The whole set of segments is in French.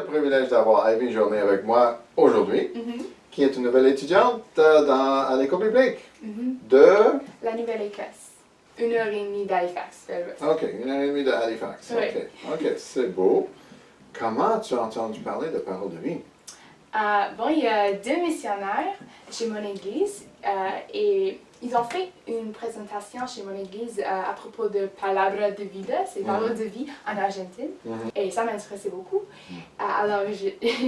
privilège d'avoir Ivy Journet avec moi aujourd'hui, qui est une nouvelle étudiante à l'école biblique de... La Nouvelle-Écosse. 1h30 d'Halifax. OK, 1h30 de Halifax. Oui. OK, c'est beau. Comment tu as entendu parler de Parole de vie? Bon, il y a 2 missionnaires chez mon église et ils ont fait une présentation chez mon église à propos de Palabra de Vida, c'est Parole de vie en Argentine. Et ça m'intéressait beaucoup. Alors,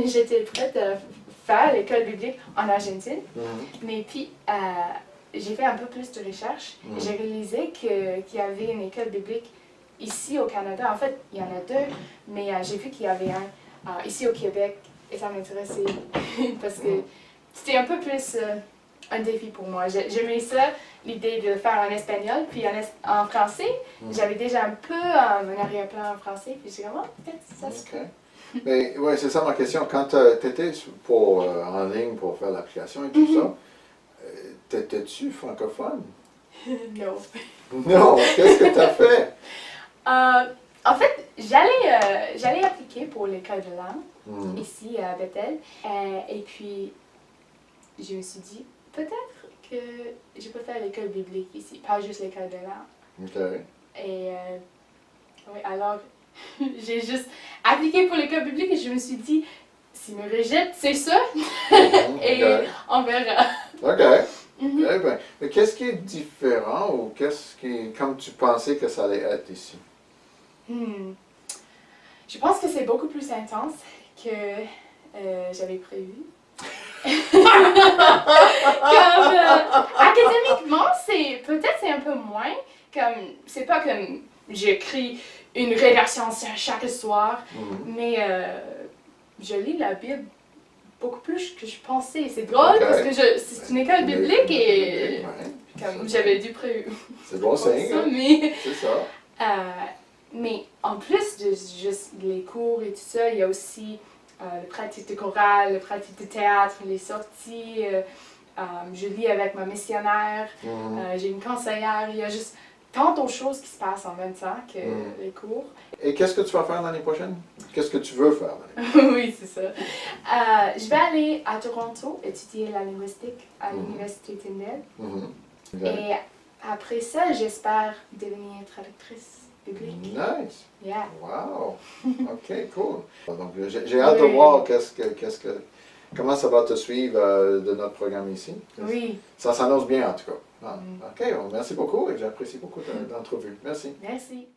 j'étais prête à faire l'école biblique en Argentine. Mais puis, j'ai fait un peu plus de recherche et j'ai réalisé qu'il y avait une école biblique ici au Canada. En fait, il y en a 2, mais j'ai vu qu'il y avait un ici au Québec. Et ça m'intéressait parce que c'était un peu plus un défi pour moi. J'aimais ça, l'idée de le faire en espagnol, puis en français. J'avais déjà un peu un arrière-plan en français, puis j'ai dit, oh, peut-être ça se fait. Mais ouais, c'est ça ma question. Quand tu étais en ligne pour faire l'application et tout ça, t'étais-tu francophone? Non. Non, qu'est-ce que tu as fait? En fait, j'allais appliquer pour l'école de langue, ici à Bethel. Et puis, je me suis dit, peut-être que je peux faire l'école biblique ici, pas juste l'école de langue. OK. Et oui, alors, j'ai juste appliqué pour l'école biblique et je me suis dit, s'ils me rejettent, c'est ça. Et on verra. OK. Eh bien, mais qu'est-ce qui est différent ou comme tu pensais que ça allait être ici? Je pense que c'est beaucoup plus intense que j'avais prévu. Académiquement, c'est un peu moins. C'est pas comme j'écris une rédaction chaque soir, mais je lis la Bible beaucoup plus que je pensais. C'est drôle parce que c'est une école biblique et comme j'avais dû prévu. C'est bon signe. Mais c'est ça. Mais en plus de juste les cours et tout ça, il y a aussi les pratiques de chorale, les pratiques de théâtre, les sorties. Je lis avec ma missionnaire, j'ai une conseillère. Il y a juste tant de choses qui se passent en même temps que les cours. Et qu'est-ce que tu vas faire l'année prochaine? Qu'est-ce que tu veux faire l'année prochaine? Oui, c'est ça. Je vais aller à Toronto étudier la linguistique à l'Université Tyndale. Et après ça, j'espère devenir traductrice. Nice! Yeah. Wow! OK, cool. Donc, j'ai hâte de voir comment ça va te suivre de notre programme ici. Oui. Ça s'annonce bien, en tout cas. OK, merci beaucoup et j'apprécie beaucoup l'entrevue. Merci. Merci.